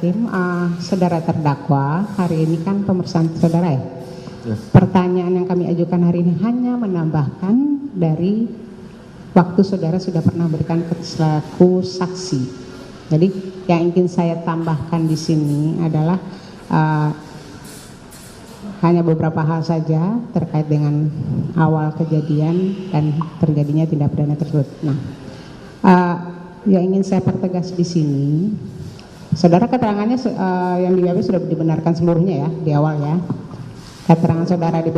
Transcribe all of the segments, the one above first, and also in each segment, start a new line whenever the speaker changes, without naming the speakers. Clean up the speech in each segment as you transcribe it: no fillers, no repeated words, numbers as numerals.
Hakim, saudara terdakwa, hari ini kan pemeriksaan saudara ya?
Ya.
Pertanyaan yang kami ajukan hari ini hanya menambahkan dari waktu saudara sudah pernah berikan selaku saksi. Jadi yang ingin saya tambahkan di sini adalah hanya beberapa hal saja terkait dengan awal kejadian dan terjadinya tindak pidana tersebut. Nah, yang ingin saya pertegas di sini, saudara keterangannya yang di BAP sudah dibenarkan seluruhnya ya di awal ya. Keterangan saudara di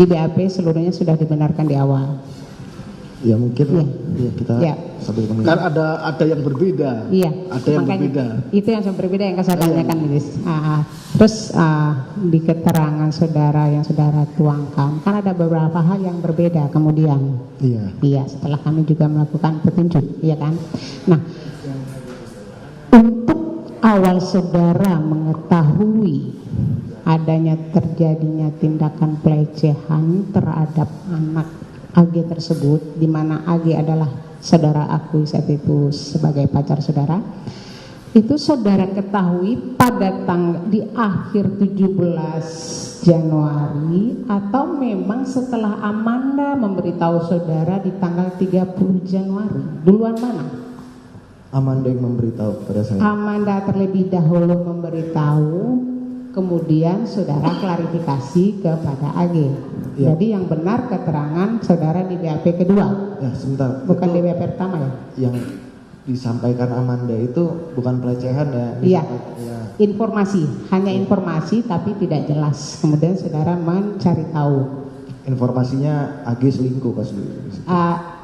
BAP seluruhnya sudah dibenarkan di awal.
Ya mungkin ya kita sambil
kan ada yang berbeda.
Iya.
Ada yang berbeda.
Itu yang berbeda yang saya tanyakan, Lilis. Terus di keterangan saudara yang saudara tuangkan kan ada beberapa hal yang berbeda kemudian.
Iya.
Iya, setelah kami juga melakukan petunjuk, iya kan. Nah, untuk awal saudara mengetahui adanya terjadinya tindakan pelecehan terhadap anak AG tersebut, di mana AG adalah saudara akui saat itu sebagai pacar saudara, itu saudara ketahui pada di akhir 17 Januari atau memang setelah Amanda memberitahu saudara di tanggal 30 Januari? Duluan mana?
Amanda yang memberitahu kepada saya.
Amanda terlebih dahulu memberitahu, kemudian saudara klarifikasi kepada AG.
Ya.
Jadi yang benar keterangan saudara di BAP kedua.
Ya sebentar.
Bukan di BAP pertama ya?
Yang disampaikan Amanda itu bukan pelecehan ya?
Iya.
Ya.
Informasi, hanya informasi tapi tidak jelas. Kemudian saudara mencari tahu.
Informasinya AG selingkuh pas dulu.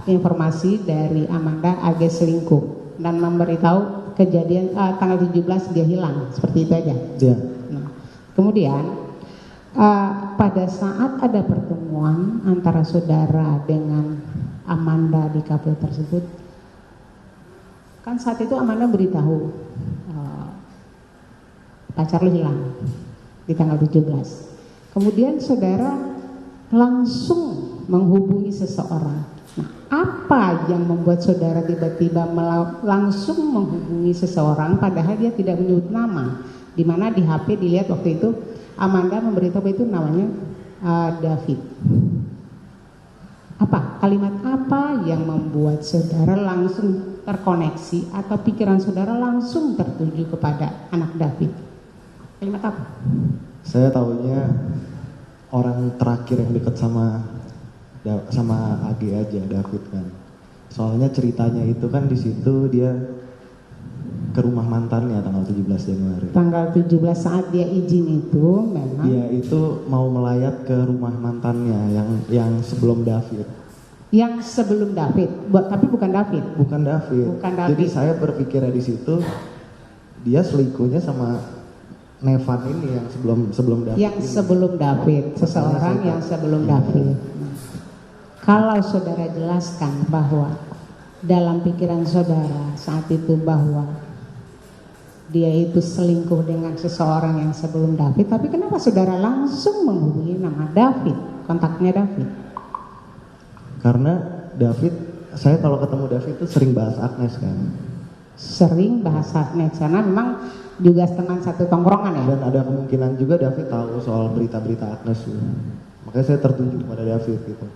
Informasi dari Amanda AG selingkuh dan memberitahu kejadian tanggal 17 dia hilang, seperti itu aja.
Iya.
Nah, kemudian pada saat ada pertemuan antara saudara dengan Amanda di kafe tersebut, kan saat itu Amanda beritahu pacar lu hilang di tanggal 17. Kemudian saudara langsung menghubungi seseorang. Nah, apa yang membuat saudara tiba-tiba langsung menghubungi seseorang padahal dia tidak menyebut nama, di mana di HP dilihat waktu itu Amanda memberitahu itu namanya David. Apa kalimat apa yang membuat saudara langsung terkoneksi atau pikiran saudara langsung tertuju kepada anak David? Kalimat apa?
Saya tahunya orang terakhir yang dekat sama AG aja, David kan. Soalnya ceritanya itu kan di situ dia ke rumah mantannya tanggal 17 Januari.
Tanggal 17 saat dia izin itu memang
dia itu mau melayat ke rumah mantannya yang sebelum David.
Yang sebelum David, tapi bukan David.
Bukan David.
Bukan David.
Jadi saya berpikirnya di situ dia selingkuhnya sama Nevan ini yang sebelum David.
Yang ini. Sebelum David, seseorang yang sebelum David. Kalau saudara jelaskan bahwa dalam pikiran saudara saat itu bahwa dia itu selingkuh dengan seseorang yang sebelum David, tapi kenapa saudara langsung menghubungi nama David, kontaknya David?
Karena David, saya kalau ketemu David itu sering bahas Agnes kan.
Sering bahas Agnes, karena memang juga teman satu tongkrongan ya?
Dan ada kemungkinan juga David tahu soal berita-berita Agnes. Makanya saya tertuju kepada David gitu.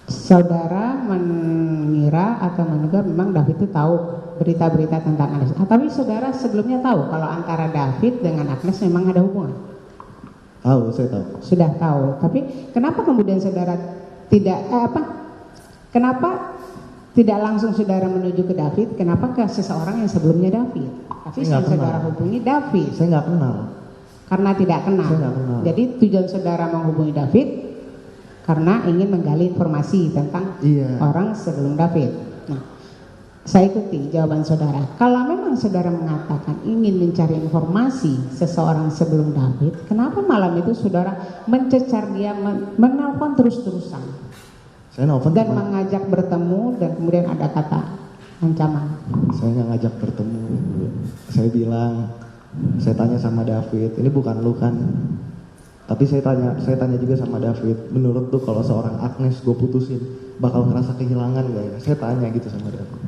Saudara mengira atau menduga memang David itu tahu berita-berita tentang Agnes. Tapi saudara sebelumnya tahu kalau antara David dengan Agnes memang ada hubungan?
Tahu, saya tahu.
Sudah tahu. Tapi kenapa kemudian saudara tidak kenapa tidak langsung saudara menuju ke David? Kenapa ke seseorang yang sebelumnya David? Tapi yang saudara hubungi David.
Saya nggak kenal.
Karena tidak kenal.
Saya nggak kenal.
Jadi tujuan saudara menghubungi David karena ingin menggali informasi tentang orang sebelum David. Nah, saya ikuti jawaban saudara. Kalau memang saudara mengatakan ingin mencari informasi seseorang sebelum David, kenapa malam itu saudara mencecar dia, menelpon terus-terusan?
Saya nelpon
dan mengajak bertemu dan kemudian ada kata ancaman.
Saya nggak ngajak bertemu. Saya bilang, saya tanya sama David, ini bukan lu kan? Tapi saya tanya juga sama David, menurut tuh kalau seorang Agnes gue putusin bakal ngerasa kehilangan gak ya? Saya tanya gitu sama David.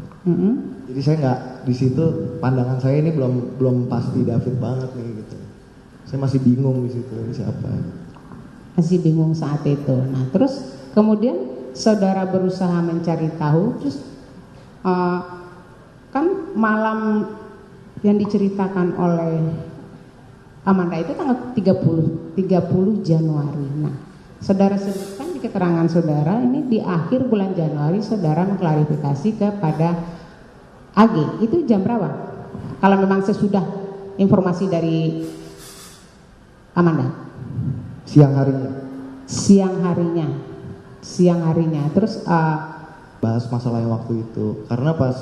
Jadi saya nggak di situ, pandangan saya ini belum pasti David banget nih gitu. Saya masih bingung di situ ini siapa.
Masih bingung saat itu. Nah terus kemudian saudara berusaha mencari tahu, terus kan malam yang diceritakan oleh Amanda itu tanggal 30 Januari. Nah saudara sebutkan di keterangan saudara ini di akhir bulan Januari saudara mengklarifikasi kepada AG. Itu jam berapa? Kalau memang sesudah informasi dari Amanda.
Siang harinya.
Siang harinya. Terus
bahas masalah yang waktu itu. Karena pas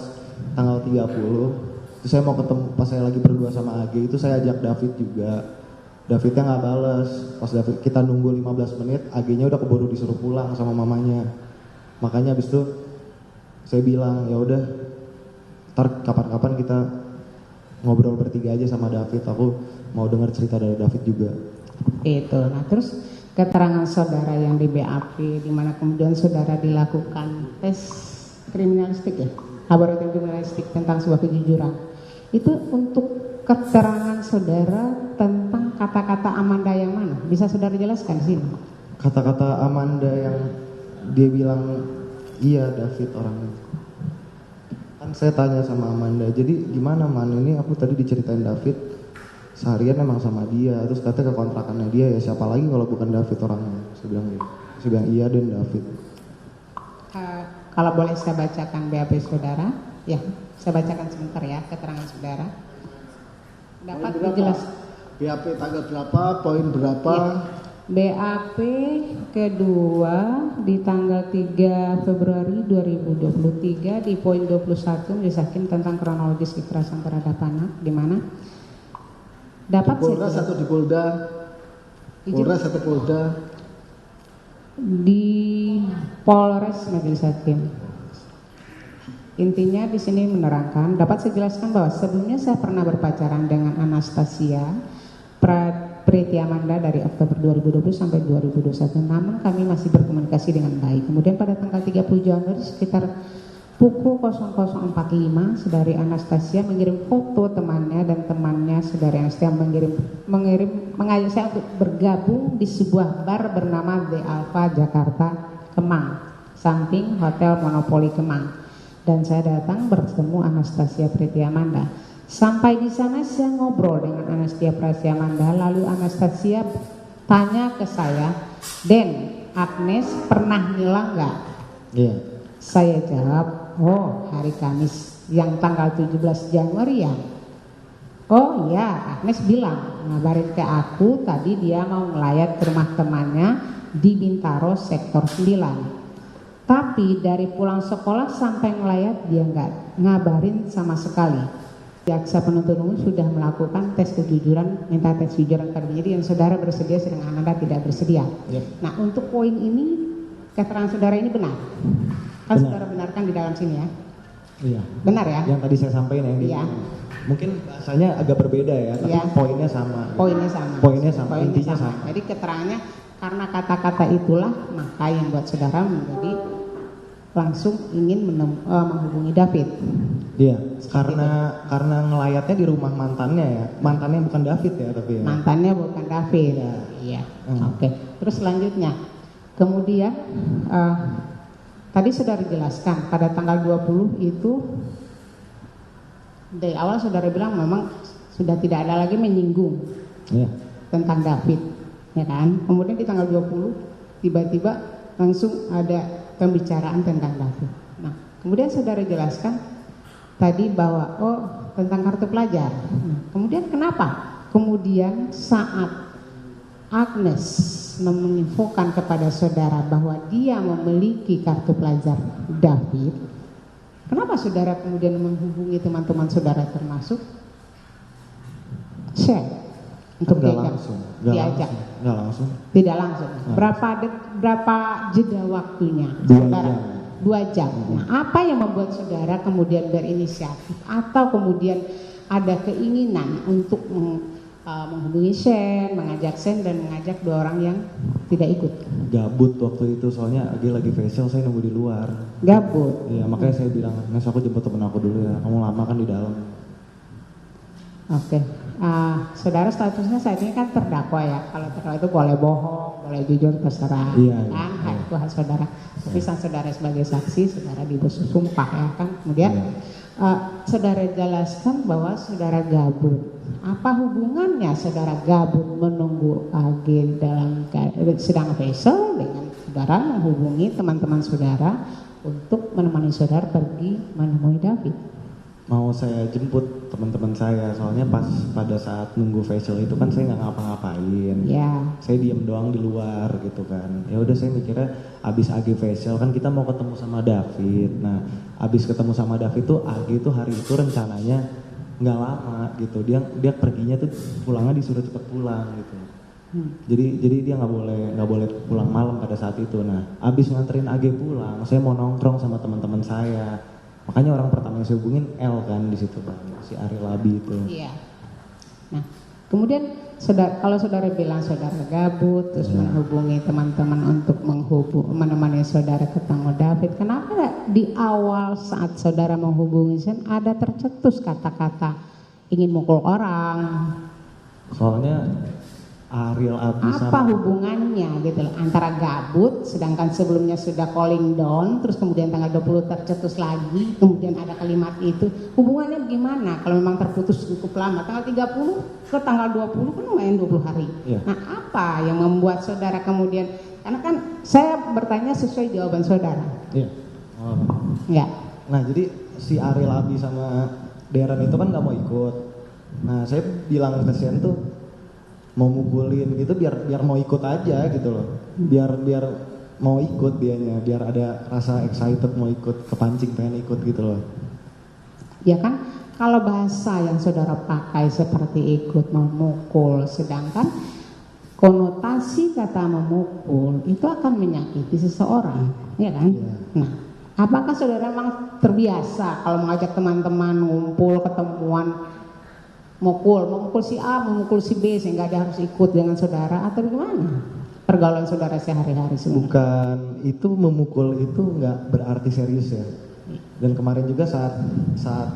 tanggal 30 itu saya mau ketemu, pas saya lagi berdua sama AG itu saya ajak David juga. Davidnya nggak balas. Pas David kita nunggu 15 menit, AG-nya udah keburu disuruh pulang sama mamanya. Makanya habis itu saya bilang ya udah, ntar kapan-kapan kita ngobrol bertiga aja sama David. Aku mau dengar cerita dari David juga.
Itu. Nah terus keterangan saudara yang di BAP, di mana kemudian saudara dilakukan tes kriminalistik ya, laboratorium kriminalistik tentang sebuah kejujuran. Itu untuk keterangan saudara tentang kata-kata Amanda yang mana? Bisa saudara jelaskan sini?
Kata-kata Amanda yang dia bilang, iya David orangnya. Kan saya tanya sama Amanda, jadi gimana Man, ini aku tadi diceritain David seharian emang sama dia, terus katanya ke kontrakannya dia, ya siapa lagi kalau bukan David orangnya. Saya bilang gitu. Saya bilang iya dan David.
Kalau boleh saya bacakan BAP saudara, ya saya bacakan sebentar ya keterangan saudara. Dapat dijelaskan.
BAP tanggal berapa, poin berapa?
Ya. BAP kedua di tanggal 3 Februari 2023 di poin 21 menjelaskan tentang kronologis kekerasan terhadap anak, di mana dapat
di Polres atau di Polda? Polres atau Polda?
Di Polres Majelis Hakim. Intinya di sini menerangkan, dapat saya jelaskan bahwa sebelumnya saya pernah berpacaran dengan Anastasia Preti Amanda dari Oktober 2020 sampai 2021, namun kami masih berkomunikasi dengan baik. Kemudian pada tanggal 30 Januari sekitar pukul 00.45 saudari Anastasia mengirim foto temannya, dan temannya saudari Anastasia mengajak saya untuk bergabung di sebuah bar bernama The Alpha Jakarta Kemang, samping Hotel Monopoli Kemang. Dan saya datang bertemu Anastasia Preti Amanda. Sampai di sana saya ngobrol dengan Anastasia Preti Amanda, lalu Anastasia tanya ke saya, Den, Agnes pernah ngilang nggak?
Iya.
Saya jawab, oh hari Kamis yang tanggal 17 Januari ya. Oh iya, Agnes bilang ngabarin ke aku tadi dia mau ngelayat ke rumah temannya di Bintaro sektor 9. Tapi dari pulang sekolah sampai ngelayat dia nggak ngabarin sama sekali. Jaksa penuntut umum sudah melakukan tes kejujuran, minta tes kejujuran terlebih dahulu, yang saudara bersedia sedang Amanda tidak bersedia.
Yep.
Nah untuk poin ini keterangan saudara ini benar. Kan saudara benarkan di dalam sini ya?
Iya.
Benar ya?
Yang tadi saya sampaikan yang
Iya.
mungkin bahasanya agak berbeda ya, tapi
Iya.
poinnya sama.
Poinnya sama.
Poinnya sama, intinya sama.
Jadi keterangannya karena kata-kata itulah maka yang buat saudara menjadi langsung ingin menghubungi David.
Iya, karena ngelayatnya di rumah mantannya ya. Mantannya bukan David ya, tapi ya.
Mantannya bukan David. Iya. Oke. Terus selanjutnya, kemudian tadi saudara jelaskan pada tanggal 20 itu dari awal saudara bilang memang sudah tidak ada lagi menyinggung tentang David, ya kan? Kemudian di tanggal 20 tiba-tiba langsung ada pembicaraan tentang David. Nah, kemudian saudara jelaskan tadi bahwa tentang kartu pelajar. Nah, kemudian kenapa? Kemudian saat Agnes menginfokan kepada saudara bahwa dia memiliki kartu pelajar David, kenapa saudara kemudian menghubungi teman-teman saudara termasuk share untuk diajak?
Nggak langsung.
Tidak langsung. Berapa jeda waktunya? 2 jam. Nah, apa yang membuat saudara kemudian berinisiatif atau kemudian ada keinginan untuk menghubungi Shen, mengajak Shen dan mengajak dua orang yang tidak ikut.
Gabut waktu itu soalnya lagi facial, saya nunggu di luar.
Gabut.
Iya, makanya saya bilang, Nes aku jemput temen aku dulu ya, kamu lama kan di dalam.
Oke. Saudara statusnya saat ini kan terdakwa ya. Kalau terdakwa itu boleh bohong, boleh jujur, terserah.
Iya,
Kan
iya.
itu hak saudara. Tapi saat saudara sebagai saksi, saudara disumpah ya kan. Kemudian saudara jelaskan bahwa saudara gabut. Apa hubungannya saudara gabut menunggu AG dalam sedang facial dengan saudara menghubungi teman-teman saudara untuk menemani saudara pergi menemui David?
Mau saya jemput teman-teman saya, soalnya pas pada saat nunggu facial itu kan saya nggak ngapa-ngapain.
Ya.
Saya diem doang di luar gitu kan. Ya udah saya mikirnya abis AG facial kan kita mau ketemu sama David. Nah, abis ketemu sama David tuh AG tuh hari itu rencananya nggak lama gitu. Dia perginya tuh pulangnya disuruh cepet pulang gitu. Jadi dia nggak boleh pulang malam pada saat itu. Nah, abis nganterin AG pulang, saya mau nongkrong sama teman-teman saya. Makanya orang pertama yang saya hubungin L kan di situ kan, si Ari Labi itu.
Iya. Nah, kemudian kalau saudara bilang saudara gabut, terus menghubungi teman-teman untuk menemani saudara ketemu David, kenapa di awal saat saudara menghubungi Sen ada tercetus kata-kata ingin mukul orang?
Soalnya Ariel Abi
Apa hubungannya gitu loh, antara gabut sedangkan sebelumnya sudah calling down, terus kemudian tanggal 20 tercetus lagi, kemudian ada kalimat itu, hubungannya gimana kalau memang terputus cukup lama, tanggal 30 ke tanggal 20 kan lumayan 20 hari.
Iya.
Nah, apa yang membuat saudara kemudian, karena kan saya bertanya sesuai jawaban saudara.
Iya. Oh.
Ya.
Nah, jadi si Ariel Abi sama Deren itu kan nggak mau ikut. Nah, saya bilang ke Sen tuh mau mukulin gitu biar mau ikut aja gitu loh. Biar mau ikut dianya, biar ada rasa excited mau ikut, kepancing pengen ikut gitu loh.
Ya kan, kalau bahasa yang saudara pakai seperti ikut memukul, sedangkan konotasi kata memukul itu akan menyakiti seseorang, ya kan?
Iya.
Nah, apakah saudara memang terbiasa kalau mengajak teman-teman ngumpul, ketemuan, memukul si A, memukul si B sehingga dia harus ikut dengan saudara atau bagaimana? Pergaulan saudara sehari-hari sebenarnya.
Bukan, itu memukul itu nggak berarti serius ya. Dan kemarin juga saat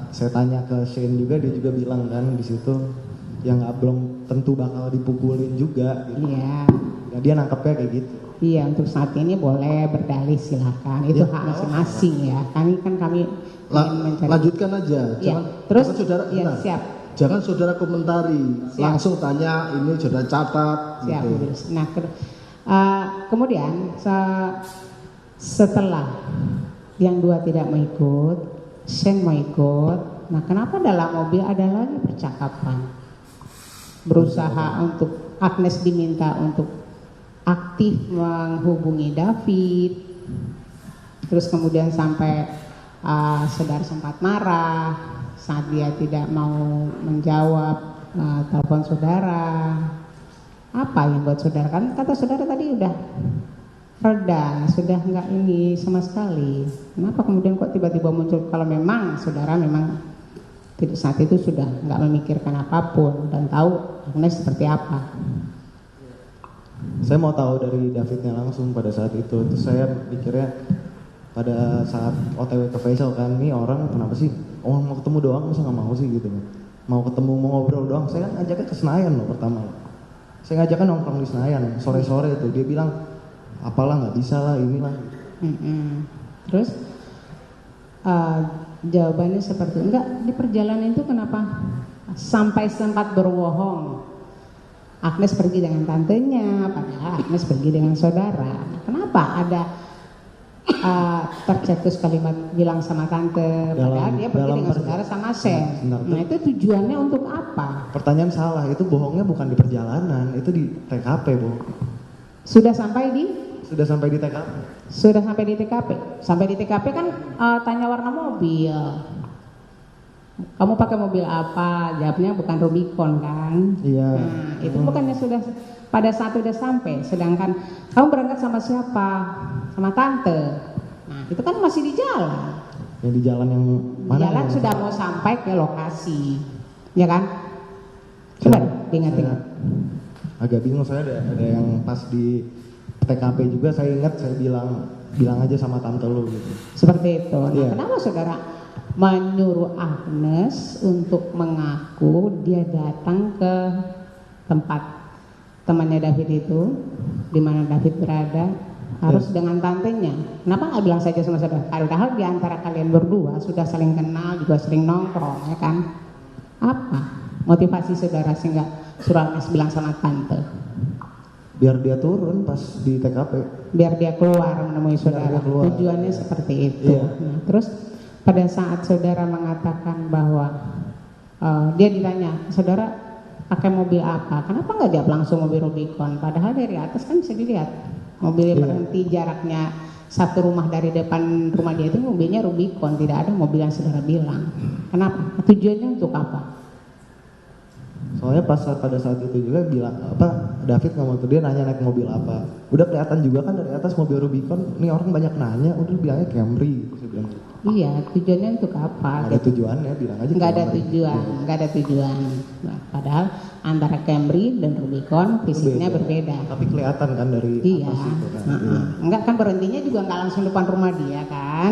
saya tanya ke Shane juga, dia juga bilang kan di situ yang belum tentu bakal dipukulin juga gitu.
Iya.
Ya, dia nangkepnya kayak gitu.
Iya, untuk saat ini boleh berdalih silahkan. Itu
Ya,
hak masing-masing ya. Kami ingin mencari.
Lanjutkan aja.
Ya,
Jangan,
terus
jangan saudara,
ya,
benar.
siap.
Jangan saudara komentari,
Siap.
langsung tanya, ini saudara catat.
Siap.
Gitu.
Nah, kemudian setelah yang dua tidak mau ikut, Shen mau ikut. Nah, kenapa dalam mobil ada lagi percakapan? Berusaha untuk Agnes diminta untuk aktif menghubungi David. Terus kemudian sampai saudara sempat marah saat dia tidak mau menjawab telepon saudara. Apa yang buat saudara, kan kata saudara tadi udah reda, sudah enggak ini sama sekali. Kenapa kemudian kok tiba-tiba muncul, kalau memang saudara memang saat itu sudah enggak memikirkan apapun dan tahu Agnes seperti apa?
Saya mau tahu dari Davidnya langsung pada saat itu. Terus saya mikirnya pada saat OTW ke Faisal kan, nih orang kenapa sih? Oh, mau ketemu doang, masa nggak mau sih gitu? Mau ketemu, mau ngobrol doang. Saya kan ajaknya ke Senayan loh pertama. Saya ngajaknya nongkrong di Senayan sore-sore itu. Dia bilang apalah nggak bisa lah, inilah.
Terus jawabannya seperti enggak, di perjalanan itu kenapa sampai sempat berbohong? Agnes pergi dengan tantenya, padahal Agnes pergi dengan saudara. Kenapa ada tercetus kalimat bilang sama tante, padahal dia pergi dengan saudara sama Sen? Nah, itu tujuannya untuk apa?
Pertanyaan salah, itu bohongnya bukan di perjalanan, itu di TKP, Bu.
Sudah sampai di
TKP.
Sudah sampai di TKP. Sampai di TKP kan tanya warna mobil. Kamu pakai mobil apa? Jawabnya bukan Rubicon kan?
Iya.
Nah, itu bukannya sudah pada saat sudah sampai. Sedangkan kamu berangkat sama siapa? Sama tante. Nah, itu kan masih di jalan.
Yang di jalan yang mana?
Jalan
yang
sudah mau sampai ke lokasi, ya kan? Coba
Saya-
diingat-ingat.
saya agak bingung, saya ada yang pas di TKP juga saya ingat saya bilang aja sama tante lu gitu.
Seperti itu. Nah,
Iya.
kenapa saudara menyuruh Agnes untuk mengaku dia datang ke tempat temannya David itu, di mana David berada, harus dengan tantenya? Kenapa nggak bilang saja sama saudara? Padahal di antara kalian berdua sudah saling kenal, juga sering nongkrong, ya kan? Apa motivasi saudara sehingga suruh Agnes bilang sama tante?
Biar dia turun pas di TKP.
Biar dia keluar menemui saudara.
dia keluar.
Tujuannya seperti itu.
Iya.
Nah, terus pada saat saudara mengatakan bahwa dia ditanya, saudara pakai mobil apa? Kenapa nggak jawab langsung mobil Rubicon? Padahal dari atas kan bisa dilihat mobilnya
Iya.
berhenti jaraknya satu rumah dari depan rumah dia itu mobilnya Rubicon, tidak ada mobil yang saudara bilang. Kenapa? Tujuannya untuk apa?
Soalnya pada saat itu juga bilang David ngomong tuh, dia nanya naik mobil apa. Udah kelihatan juga kan dari atas mobil Rubicon. Nih orang banyak nanya, udah bilangnya Camry. Saya bilang gitu.
Iya, tujuannya untuk apa?
Nggak ada tujuannya, bilang aja
Nggak ada
Camry.
tujuan,
Iya.
nggak ada tujuan. Nah, padahal antara Camry dan Rubicon fisiknya berbeda.
Tapi kelihatan kan dari
Iya,
atas itu kan.
heeh. Enggak kan berhentinya juga nggak langsung depan rumah dia kan?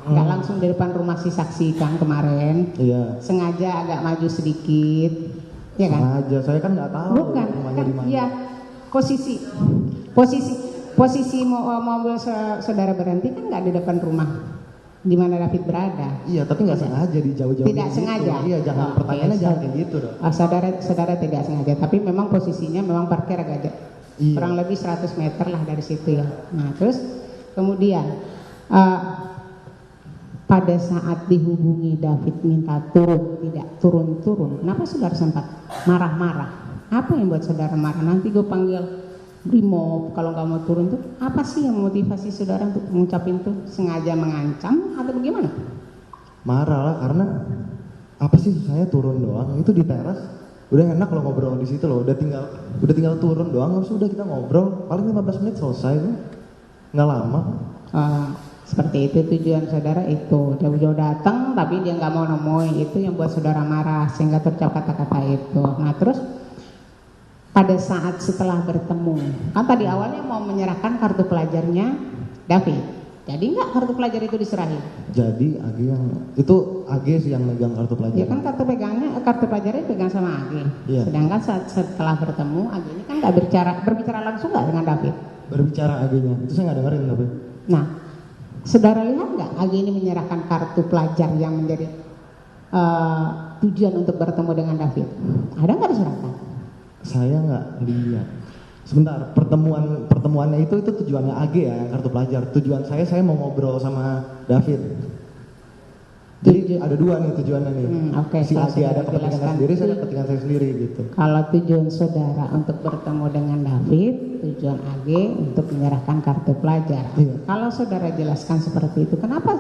Nggak langsung di depan rumah si saksi kan kemarin.
Iya.
Sengaja agak maju sedikit, ya kan?
Sengaja, saya kan nggak tahu
Bukan,
rumahnya
kan,
di mana.
iya. Posisi mobil saudara berhenti kan nggak di depan rumah di mana David berada.
Iya, tapi nggak sengaja di jauh-jauh.
Tidak sengaja.
Iya, jangan
Oh,
pertanyaannya
oke.
jangan kayak gitu dong.
Saudara tidak sengaja, tapi memang posisinya memang parkir agak
Iya.
kurang lebih 100 meter lah dari situ ya. Nah terus kemudian pada saat dihubungi David minta turun, tidak turun-turun, kenapa saudara sempat marah-marah? Apa yang buat saudara marah? Nanti gue panggil Brimob kalau nggak mau turun tuh. Apa sih yang motivasi saudara untuk mengucapin tuh? Sengaja mengancam atau bagaimana?
Marah lah karena apa sih susahnya turun doang. Itu di teras udah enak lo ngobrol di situ loh. Udah tinggal turun doang, sudah kita ngobrol paling 15 menit selesai kan. Nggak lama.
Seperti itu tujuan saudara itu. Jauh-jauh datang tapi dia nggak mau nemuin, itu yang buat saudara marah sehingga terucap kata-kata itu. Nah terus pada saat setelah bertemu, kan tadi awalnya mau menyerahkan kartu pelajarnya David. Jadi nggak kartu pelajar itu diserahin?
Jadi AG sih yang megang kartu pelajar.
Ya kan kartu pelajarnya pegang sama AG.
Iya.
Sedangkan setelah bertemu AG ini kan nggak berbicara langsung nggak dengan David.
Berbicara AG-nya, itu saya nggak dengerin tapi.
Nah, saudara lihat nggak AG ini menyerahkan kartu pelajar yang menjadi tujuan untuk bertemu dengan David? Ada nggak diserahkan?
Saya nggak lihat. Sebentar, pertemuannya itu tujuannya AG ya, yang kartu pelajar. Tujuan saya mau ngobrol sama David. Jadi ada dua nih tujuannya nih.
Oke,
Si
kalau
AG
saudara
ada kepentingan
jelaskan.
sendiri, saya ada kepentingan saya sendiri gitu.
Kalau tujuan saudara untuk bertemu dengan David, tujuan AG untuk menyerahkan kartu pelajar.
Iya.
Kalau saudara jelaskan seperti itu, kenapa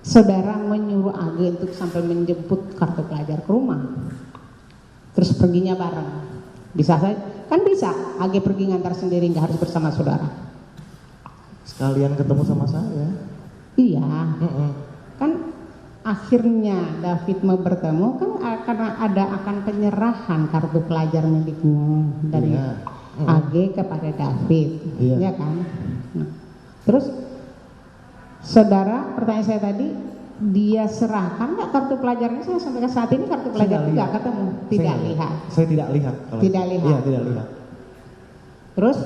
saudara menyuruh AG untuk sampai menjemput kartu pelajar ke rumah? Terus perginya bareng? Bisa saja, kan bisa AG pergi ngantar sendiri, nggak harus bersama saudara.
Sekalian ketemu sama saya.
Iya,
Mm-mm.
kan akhirnya David mau bertemu kan karena akan penyerahan kartu pelajar miliknya dari
Iya.
AG kepada David,
Iya.
ya kan? Nah, terus saudara, pertanyaan saya tadi, dia serahkan nggak kartu pelajarnya? Saya sampai ke saat ini kartu pelajar nggak ketemu, tidak lihat.
Saya tidak lihat. Kalau
Tidak lihat.
Iya, tidak lihat.
Terus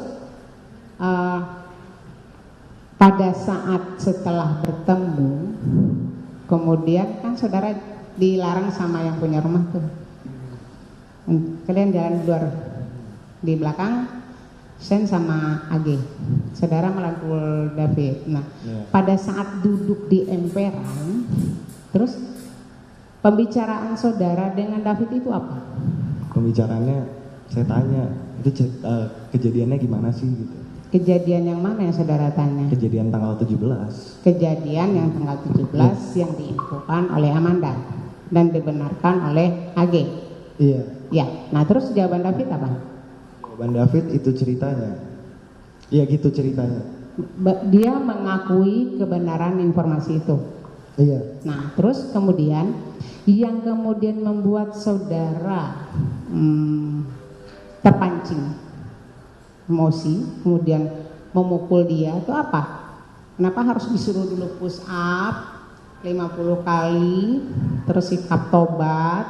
pada saat setelah bertemu, kemudian kan saudara dilarang sama yang punya rumah tuh. Kalian jalan di luar, di belakang Sen sama AG. Saudara melangkul David. Nah,
Iya.
pada saat duduk di emperan, terus pembicaraan saudara dengan David itu apa?
Pembicaraannya saya tanya, itu kejadiannya gimana sih gitu.
Kejadian yang mana yang saudara tanya?
Kejadian tanggal 17.
Kejadian yang tanggal 17 yang diinfokan oleh Amanda dan dibenarkan oleh AG.
Iya.
Ya, nah terus jawaban David apa?
Jawaban David itu ceritanya. Iya gitu ceritanya.
Dia mengakui kebenaran informasi itu.
Iya.
Nah, terus kemudian yang kemudian membuat saudara terpancing emosi, kemudian memukul dia itu apa? Kenapa harus disuruh dulu push up 50 kali, terus sikap tobat?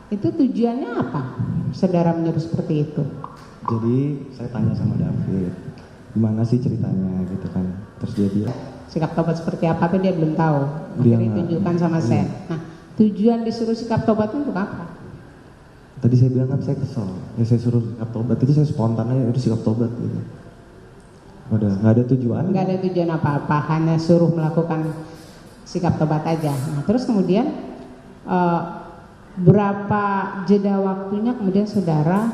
Itu tujuannya apa? Saudara menyuruh seperti itu.
Jadi saya tanya sama David, gimana sih ceritanya gitu kan. Terus dia bilang,
Sikap tobat seperti apa tuh dia belum tahu.
Dia
Akhirnya
nggak-
tunjukkan sama
iya.
saya. Nah, tujuan disuruh sikap tobat itu untuk apa?
tadi saya bilang kan saya kesel. Ya saya suruh sikap tobat, itu saya spontan aja, itu sikap tobat gitu. Udah, nggak ada tujuan.
Nggak ada tujuan apa-apa, hanya suruh melakukan sikap tobat aja. Nah, terus kemudian berapa jeda waktunya kemudian saudara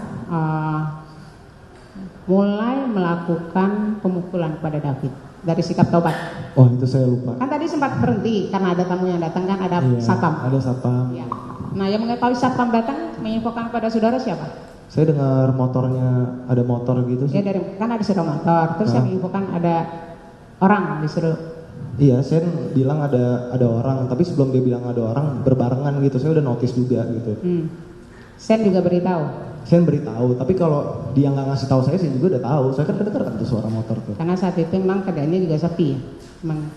mulai melakukan pemukulan pada David dari sikap tobat?
Oh itu saya lupa.
Kan tadi sempat berhenti karena ada tamu yang datang, kan ada
Iya,
satpam.
Ada satpam.
Ya. Nah, yang mengetahui satpam datang menginfokan pada saudara siapa?
Saya dengar motornya, ada motor gitu
Ya
sih.
dari kan ada sepeda motor, terus yang menginfokan ada orang disuruh.
Iya, saya bilang ada orang, tapi sebelum dia bilang ada orang berbarengan gitu, saya udah notice juga gitu.
Sen juga beritahu
Saya beritahu, tapi kalau dia nggak ngasih tahu saya juga udah tahu. Saya kan kedengeran tuh suara motor tuh.
karena saat itu memang keadaannya juga sepi ya, memang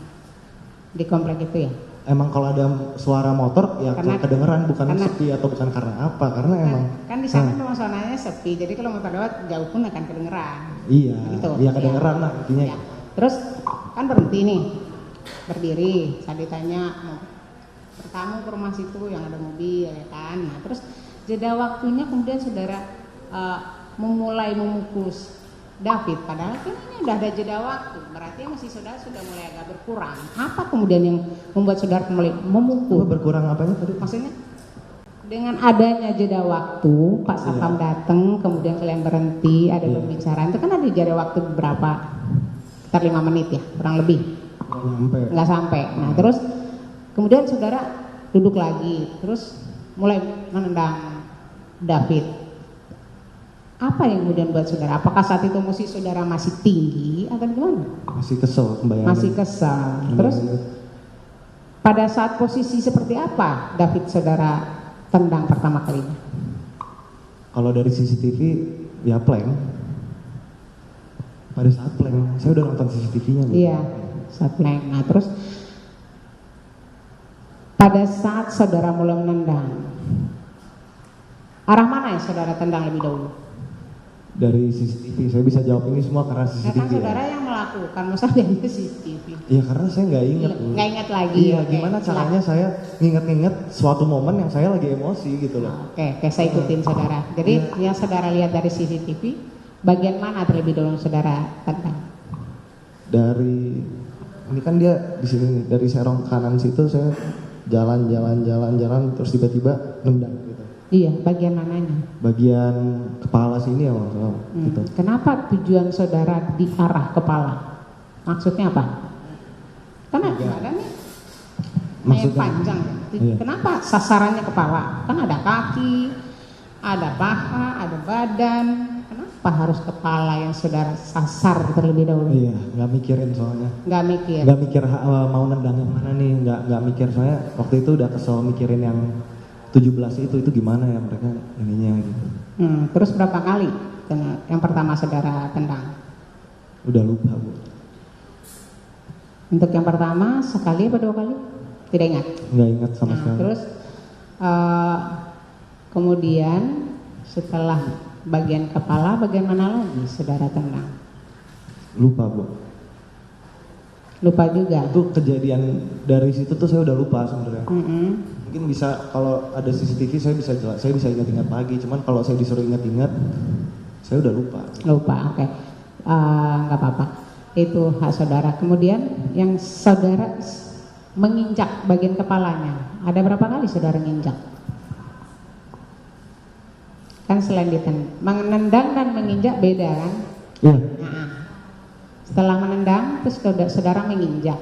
di komplek itu ya.
Emang kalau ada suara motor ya
Karena-
kedengeran, bukan
karena-
sepi atau bukan karena apa? Karena emang
Kan di sana memang suasananya sepi, jadi kalau motor lewat jauh pun akan kedengeran.
iya,
Gitu.
iya kedengeran lah intinya.
Ya. Terus kan berhenti nih, berdiri. Saya ditanya mau bertamu ke rumah situ yang ada mobil ya kan. Nah terus jeda waktunya kemudian saudara memulai memukul David, padahal kan ini udah ada jeda waktu, berarti masih saudara sudah mulai agak berkurang. Apa kemudian yang membuat saudara mulai
Apa
memukul?
berkurang apanya tadi?
Maksudnya dengan adanya jeda waktu, Pak Satpam datang, kemudian kalian berhenti, ada
Iya.
pembicaraan, itu kan ada jeda waktu berapa? Sekitar 5 menit ya, kurang lebih,
Nggak nyampe.
nggak sampai. Nah terus kemudian saudara duduk lagi, terus mulai menendang David. Apa yang kemudian buat saudara? Apakah saat itu emosi saudara masih tinggi atau gimana?
Masih kesel membayangin.
Masih kesal. Terus pada saat posisi seperti apa David saudara tendang pertama kalinya?
Kalau dari CCTV ya plank. Pada saat plank, saya udah nonton CCTV-nya.
Iya, saat plank. Nah terus pada saat saudara mulai menendang, arah mana yang saudara tendang lebih dahulu?
Dari CCTV, saya bisa jawab ini semua karena
Nah,
CCTV.
kan saudara yang melakukan, masa dia CCTV?
Ya karena saya nggak inget. Bu.
Nggak ingat lagi.
Iya,
Oke,
gimana caranya saya nginget-nginget suatu momen yang saya lagi emosi gitu loh.
Oke, saya ikutin saudara. Jadi yang saudara lihat dari CCTV, bagian mana terlebih dahulu saudara tendang?
Dari ini kan dia di sini dari serong kanan situ saya jalan terus tiba-tiba nendang gitu.
Iya, bagian mananya?
Bagian kepala sini ya Bang, gitu.
Kenapa tujuan saudara di arah kepala? Maksudnya apa? Karena badannya
Maksudnya-
panjang.
Iya.
Kenapa sasarannya kepala? Kan ada kaki, ada paha, ada badan. Kenapa harus kepala yang saudara sasar terlebih dahulu?
Iya, nggak mikirin soalnya.
Nggak mikir.
Nggak mikir mau nendang yang mana nih, nggak mikir soalnya waktu itu udah kesel mikirin yang 17 itu gimana ya mereka ininya gitu.
Terus berapa kali yang pertama saudara tendang?
Udah lupa Bu.
Untuk yang pertama sekali apa 2 kali? Tidak ingat.
Nggak ingat sama
Nah,
sekali.
terus kemudian setelah bagian kepala, bagian mana lagi saudara tendang?
Lupa Bu.
Lupa juga.
Itu kejadian dari situ tuh saya udah lupa sebenarnya.
Mm-mm.
Mungkin bisa kalau ada CCTV saya bisa ingat-ingat lagi. Cuman kalau saya disuruh ingat-ingat, saya udah lupa.
Lupa, oke. Nggak apa-apa. Itu hak saudara. Kemudian yang saudara menginjak bagian kepalanya, ada berapa kali saudara menginjak? Kan selain menendang dan menginjak beda kan?
Iya.
Nah, setelah menendang terus saudara menginjak.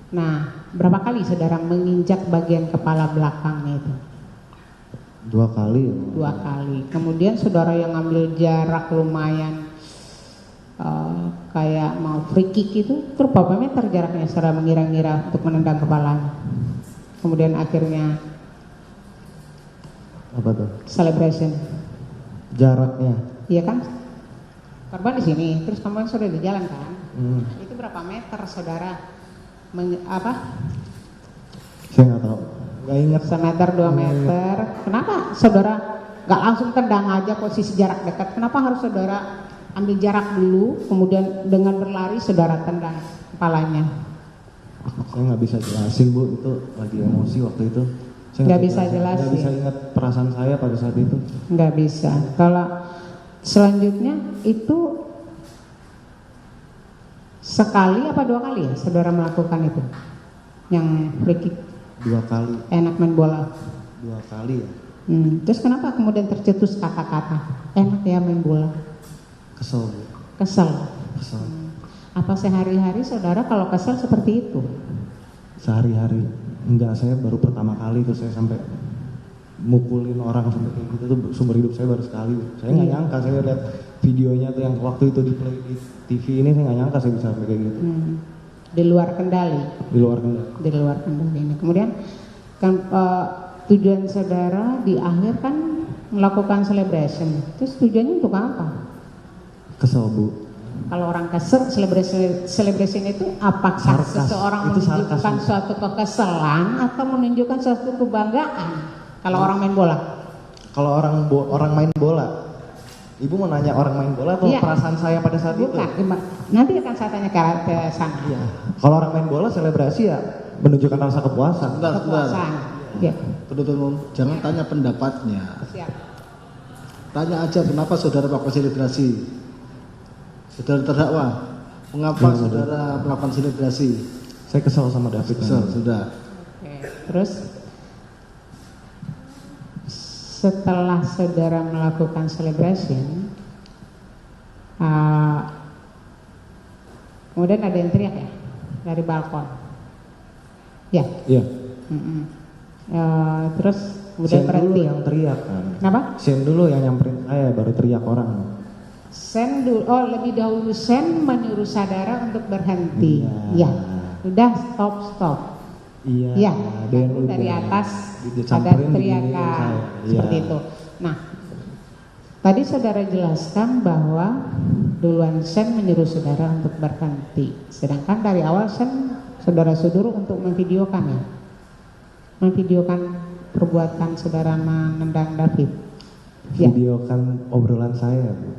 Nah, berapa kali saudara menginjak bagian kepala belakangnya itu?
2 kali ya.
2 kali. Kemudian saudara yang ngambil jarak lumayan kayak mau free kick itu, terus berapa meter jaraknya saudara mengira-ngira untuk menendang kepalanya? kemudian akhirnya
Apa tuh?
celebration.
Jaraknya.
Iya kan? Korban di sini, terus kamu sudah di jalan kan?
Hmm.
Itu berapa meter saudara?
Saya nggak tahu. Nggak ingat.
Semeter, 2 meter. Kenapa saudara nggak langsung tendang aja posisi jarak dekat? Kenapa harus saudara ambil jarak dulu, kemudian dengan berlari saudara tendang kepalanya?
Saya nggak bisa jelasin Bu, itu lagi emosi waktu itu. Saya
Nggak bisa jelasin.
Nggak bisa ingat perasaan saya pada saat itu.
Nggak bisa. Kalau selanjutnya itu sekali apa 2 kali ya saudara melakukan itu? Yang free kick
2 kali.
enak main bola.
2 kali ya.
Terus kenapa kemudian tercetus kata-kata enak ya main bola?
Kesel Bu.
Kesel.
Kesel.
Apa sehari-hari saudara kalau kesel seperti itu?
Sehari-hari. Enggak, saya baru pertama kali terus saya sampai mukulin orang sampai kayak gitu tuh sumber hidup saya baru sekali. Saya nggak
Iya.
nyangka, saya lihat videonya tuh yang waktu itu di play di TV ini, saya nggak nyangka saya bisa sampai kayak gitu.
Di luar kendali.
Di luar kendali.
Di luar kendali ini. Kemudian kan tujuan saudara di akhir kan melakukan celebration. Terus tujuannya untuk apa?
Kesel Bu.
Kalau orang kesel, celebration itu apakah
Sarkas.
seseorang
Itu
menunjukkan
sarkas.
suatu kekesalan atau menunjukkan suatu kebanggaan? Kalau orang main bola,
Kalau orang main bola, Ibu mau nanya orang main bola atau
Iya.
perasaan saya pada saat itu?
bukan. Nanti akan saya tanya ke sana.
Iya. Kalau orang main bola selebrasi ya menunjukkan rasa kepuasan.
Sebentar.
Kepuasan. Ya,
Penuntut umum, jangan tanya pendapatnya.
siap.
Tanya aja kenapa saudara melakukan selebrasi. Saudara terdakwa, mengapa
Iya,
saudara melakukan selebrasi?
Saya kesel sama David.
Sudah.
Oke. Terus setelah saudara melakukan celebration, kemudian ada yang teriak ya dari balkon. Ya.
Iya.
Mm-mm. Terus kemudian
Sen dulu
berhenti.
yang teriak kan.
Kenapa?
Sen dulu yang nyamperin saya baru teriak orang.
Sen dulu, lebih dahulu Sen menyuruh saudara untuk berhenti.
Iya.
Ya. Udah stop.
Iya.
Ya.
Dan
Lalu dari
udah
atas ada
disamperin, diginiin
teriakan
saya.
seperti
Iya.
itu. Nah, tadi saudara jelaskan bahwa duluan Sen menyuruh saudara untuk berhenti. Sedangkan dari awal Sen saudara suruh untuk memvideokan ya. Memvideokan perbuatan saudara menendang David. Ya.
Videokan obrolan saya, Bu.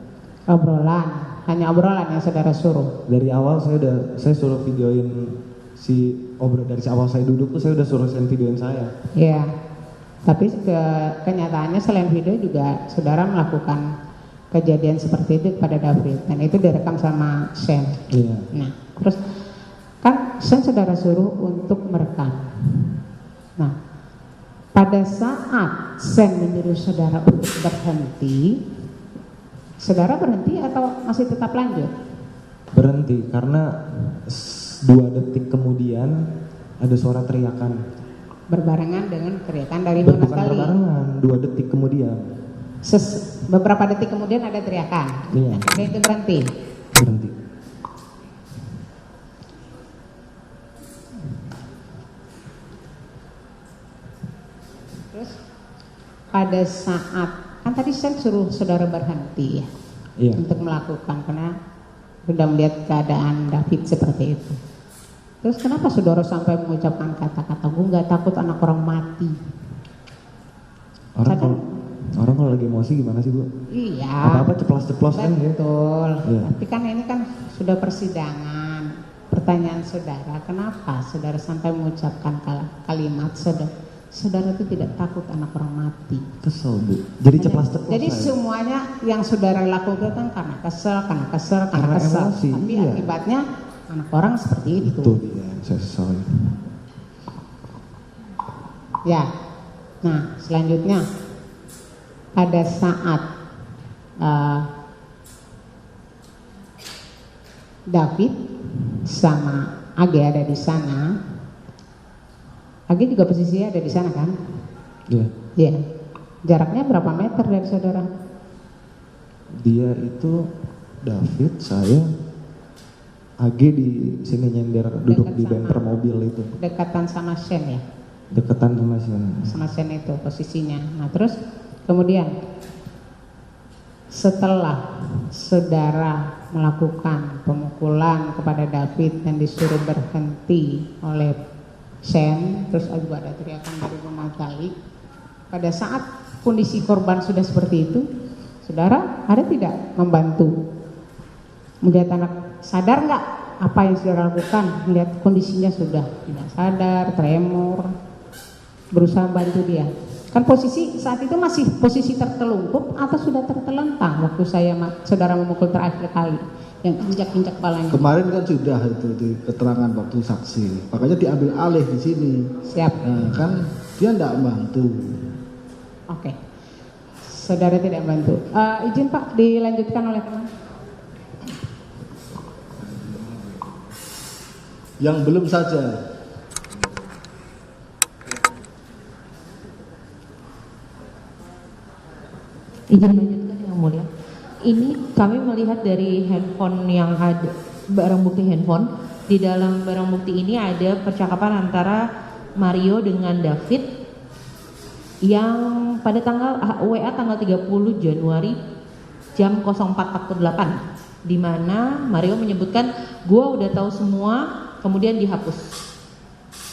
Obrolan, hanya obrolan yang saudara suruh.
Dari awal saya suruh videoin dari awal saya duduk tuh saya udah suruh Sen videoin saya.
Ya. Tapi kenyataannya selain video juga saudara melakukan kejadian seperti itu pada David dan itu direkam sama Sen.
Iya.
Nah, terus kan Sen saudara suruh untuk merekam. Nah, pada saat Sen menyuruh saudara untuk berhenti, saudara berhenti atau masih tetap lanjut?
Berhenti karena 2 detik kemudian ada suara teriakan.
Berbarengan dengan teriakan dari mana
Bukan
tadi?
berbarengan, 2 detik kemudian.
Beberapa detik kemudian ada teriakan.
Iya.
Kemudian itu berhenti.
Berhenti.
Terus pada saat kan tadi saya suruh saudara berhenti ya
Iya.
untuk melakukan karena sudah melihat keadaan David seperti itu. Terus kenapa saudara sampai mengucapkan kata-kata gue nggak takut anak orang mati? Sadar?
Orang kalau lagi emosi gimana sih Bu?
Iya.
Apa-apa ceplos-ceplos kan ya?
Betul.
Iya.
Tapi kan ini kan sudah persidangan. Pertanyaan saudara, kenapa saudara sampai mengucapkan kalimat saudara itu tidak takut anak orang mati?
Kesel Bu. Jadi ceplos-ceplos.
Jadi
saya.
semuanya yang saudara lakukan kan karena kesel.
Karena emosi,
Tapi
iya.
akibatnya anak orang seperti itu.
Itu dia yang saya sesal.
Ya. Nah, selanjutnya pada saat David sama Age ada di sana, Age juga posisinya ada di sana kan?
Iya.
Iya. Jaraknya berapa meter dari saudara?
Dia itu David, saya, Age di sini nyender duduk
Dekat
di
sama-
bumper mobil itu.
Dekatan sama Shen ya?
Deketan sama Shane.
Sama Shane itu posisinya. Nah terus kemudian setelah saudara melakukan pemukulan kepada David dan disuruh berhenti oleh Shane, terus juga ada teriakan dari rumah Gali. Pada saat kondisi korban sudah seperti itu, saudara ada tidak membantu? Melihat anak sadar nggak apa yang saudara lakukan? Melihat kondisinya sudah tidak sadar, tremor, berusaha bantu dia. Kan posisi saat itu masih posisi tertelungkup atau sudah tertelentang waktu saudara memukul terakhir kali yang injak-injak kepalanya.
Kemarin kan sudah itu di keterangan waktu saksi, makanya diambil alih di sini.
Siap.
Nah, kan dia tidak bantu.
Oke. Saudara tidak bantu. Izin Pak dilanjutkan oleh teman.
Yang belum saja.
Izin lanjutkan yang mulia. Ini kami melihat dari handphone yang ada, barang bukti handphone. Di dalam barang bukti ini ada percakapan antara Mario dengan David yang pada tanggal WA tanggal 30 Januari jam 04.48, di mana Mario menyebutkan gua udah tahu semua, kemudian dihapus.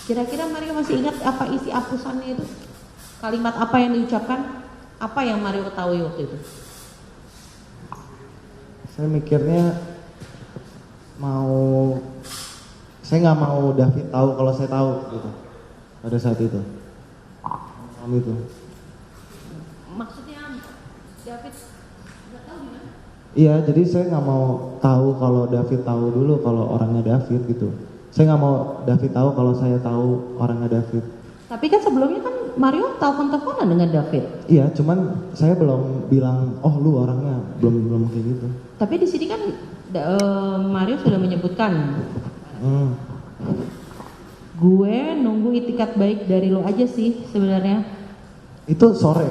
Kira-kira Mario masih ingat apa isi hapusannya itu? Kalimat apa yang diucapkan? Apa yang Mario ketahui waktu itu?
Saya mikirnya saya nggak mau David tahu kalau saya tahu gitu pada saat itu. Itu.
Maksudnya David nggak tahu gimana?
Iya, jadi saya nggak mau tahu kalau David tahu dulu kalau orangnya David gitu. Saya nggak mau David tahu kalau saya tahu orangnya David.
Tapi kan sebelumnya kan Mario telepon-teleponan dengan David.
Iya, cuman saya belum bilang, oh lu orangnya, belum kayak gitu.
Tapi di sini kan Mario sudah menyebutkan, gue nunggu itikat baik dari lo aja sih sebenarnya.
Itu sore.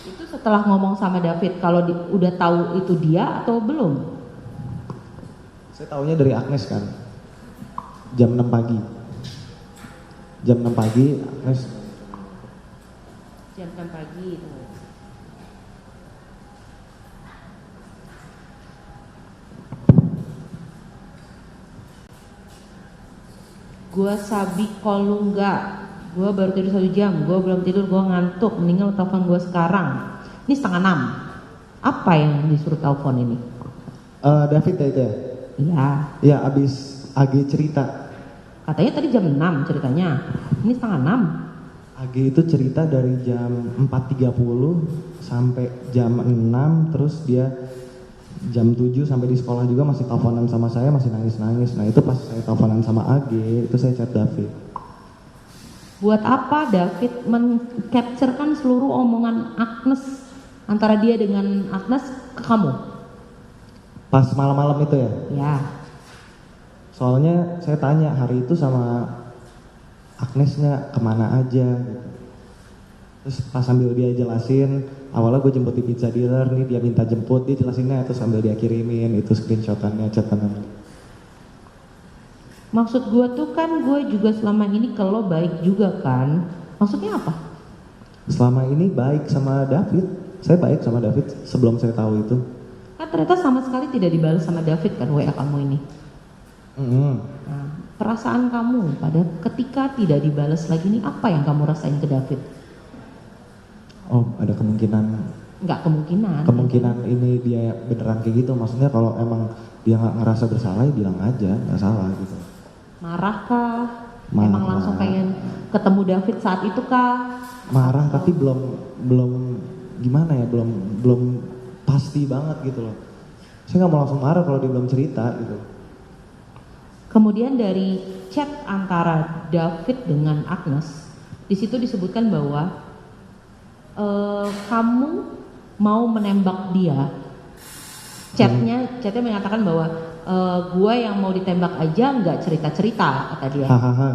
Itu setelah ngomong sama David, kalau udah tahu itu dia atau belum?
Saya taunya dari Agnes kan, jam 6 pagi. Jam 6 pagi, Agnes.
Jam 6 pagi itu. Gue sabi kalau enggak, gue baru tidur 1 jam, gue belum tidur, gue ngantuk, mendingan lo telepon gue sekarang. Ini 5:30. Apa yang disuruh telepon ini?
David ya itu ya?
Iya.
Iya, abis AG cerita.
Katanya tadi jam 6 ceritanya. Ini 5:30.
AG itu cerita dari jam 4.30 sampai jam 6, terus dia jam 7 sampai di sekolah juga masih teleponan sama saya, masih nangis-nangis. Nah itu pas saya teleponan sama AG, itu saya chat David.
Buat apa David men-capturekan seluruh omongan Agnes antara dia dengan Agnes ke kamu?
Pas malam-malam itu ya?
Ya.
Soalnya saya tanya hari itu sama Agnesnya kemana aja gitu. Terus pas sambil dia jelasin, awalnya gue jemput di pizza dealer, nih dia minta jemput, dia jelasinnya itu sambil dia kirimin itu screenshotannya, chatan.
Maksud gue tuh kan gue juga selama ini kalau baik juga kan. Maksudnya apa?
Selama ini baik sama David, saya baik sama David sebelum saya tahu itu.
Kan ternyata sama sekali tidak dibalas sama David kan WA kamu ini. Nah, perasaan kamu pada ketika tidak dibalas lagi ini apa yang kamu rasain ke David?
Oh, ada kemungkinan.
Enggak kemungkinan.
Kemungkinan ini dia beneran kayak gitu. Maksudnya kalau emang dia nggak ngerasa bersalah, ya bilang aja nggak salah gitu.
Marah kah?
Marah.
Emang langsung pengen ketemu David saat itu kah?
Marah tapi belum gimana ya, belum pasti banget gitu loh. Saya nggak mau langsung marah kalau dia belum cerita gitu.
Kemudian dari chat antara David dengan Agnes, di situ disebutkan bahwa kamu mau menembak dia. Chatnya mengatakan bahwa gue yang mau ditembak aja, nggak cerita-cerita kata dia.
Hahaha.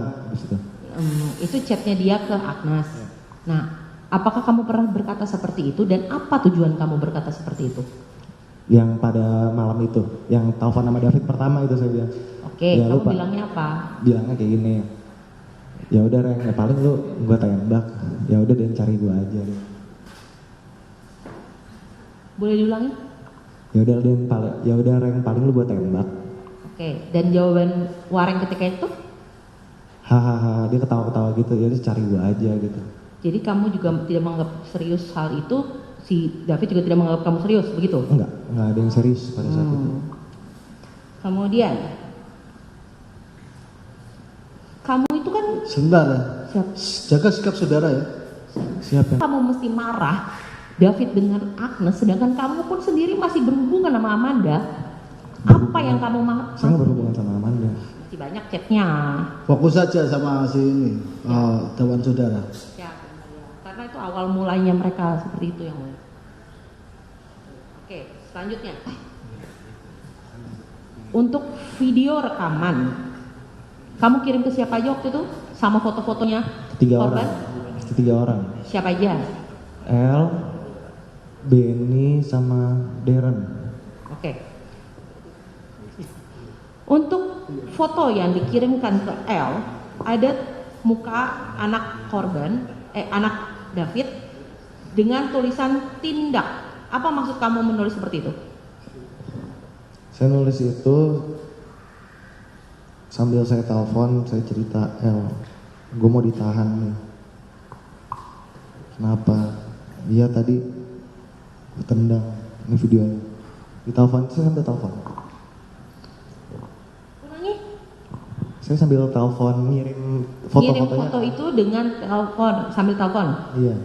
Itu chatnya dia ke Agnes. Nah, apakah kamu pernah berkata seperti itu dan apa tujuan kamu berkata seperti itu?
Yang pada malam itu, yang telepon sama David pertama itu saya bilang.
Oke, kamu bilangnya apa?
Bilangnya kayak gini. Ya udah Reng, ya paling lu gue tembak. Ya udah dan cari gue aja.
Boleh diulangi?
Ya udah Reng, paling lu gue tembak.
Oke, dan jawaban Wareng ketika itu?
Hahaha, dia ketawa-ketawa gitu. Ya udah cari gue aja gitu.
Jadi kamu juga tidak menganggap serius hal itu, si David juga tidak menganggap kamu serius, begitu?
Enggak ada yang serius pada saat itu.
Kemudian, kamu itu kan
Sebentar ya.
siap.
Jaga sikap saudara ya.
Siapa?
Kamu mesti marah David dengan Agnes, sedangkan kamu pun sendiri masih berhubungan sama Amanda. Apa yang kamu marah?
Saya nggak berhubungan sama Amanda.
Masih banyak chatnya.
Fokus saja sama si ini, dewan saudara.
Ya, karena itu awal mulanya mereka seperti itu yang mulia. Oke, selanjutnya. Untuk video rekaman, kamu kirim ke siapa aja waktu itu? Sama foto-fotonya korban?
Ketiga orang.
Siapa aja?
L, Benny, sama Darren.
Oke. Untuk foto yang dikirimkan ke L, ada muka anak korban, anak David dengan tulisan tindak. Apa maksud kamu menulis seperti itu?
Saya nulis itu sambil saya telepon, saya cerita, gue mau ditahan nih. Kenapa? Iya tadi tendang, ini videonya. Ditelepon, saya sambil telepon.
Ulangi.
Saya sambil telepon ngirim
Ngirim
foto-fotonya.
foto itu dengan telepon, sambil telepon.
Iya.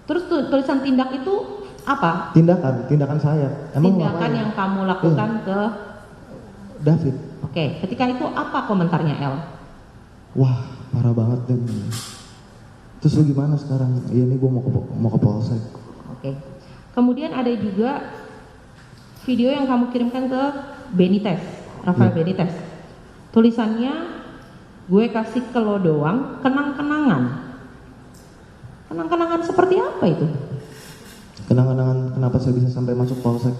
Terus tulisan tindak itu apa?
Tindakan saya. Emang
Tindakan
ngapain?
yang kamu lakukan ke
David.
Oke, ketika itu apa komentarnya L?
Wah, parah banget dan. Terus lu gimana sekarang? Iya nih gue mau ke polsek.
Oke. Kemudian ada juga video yang kamu kirimkan ke Benitez, Rafael Benitez. Tulisannya, gue kasih ke lo doang kenang-kenangan. Kenang-kenangan seperti apa itu?
Kenang-kenangan kenapa saya bisa sampai masuk polsek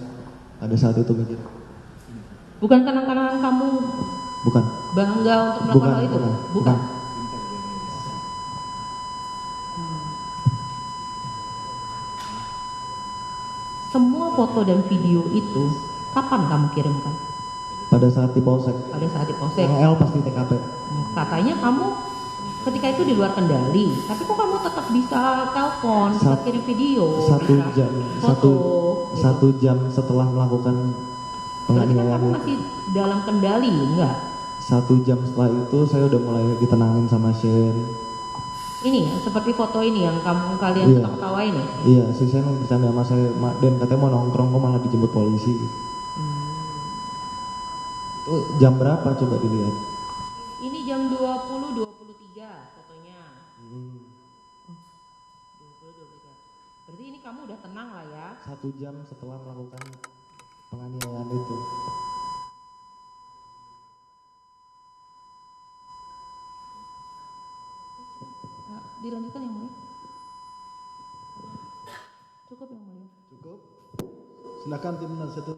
pada saat itu mikir.
Bukan kenang-kenangan kamu
Bukan.
bangga untuk melakukan hal itu? Bukan. Semua foto dan video itu kapan kamu kirimkan?
Pada saat di polsek.
Pada saat di polsek.
Yang L pasti TKP.
Katanya kamu ketika itu di luar kendali, tapi kok kamu tetap bisa telepon, bisa kirim video,
Satu
bisa
jam,
foto,
satu jam setelah melakukan
berarti kan
penganiayaan
kamu
itu.
masih dalam kendali, enggak?
1 jam setelah itu saya udah mulai ditenangin sama Shane.
Ini ya, seperti foto ini yang kalian
Iya.
ketawa-ketawain ya?
Iya, si Shane bercanda sama saya dan katanya mau nongkrong kok malah dijemput polisi. Itu jam berapa coba dilihat?
Ini jam 20.23 fotonya. 20.23. Berarti ini kamu udah tenang lah ya?
1 jam setelah melakukan penganiayaan itu.
Dilanjutkan yang mulia. Cukup yang mulia.
Cukup. Silakan tim penasihat.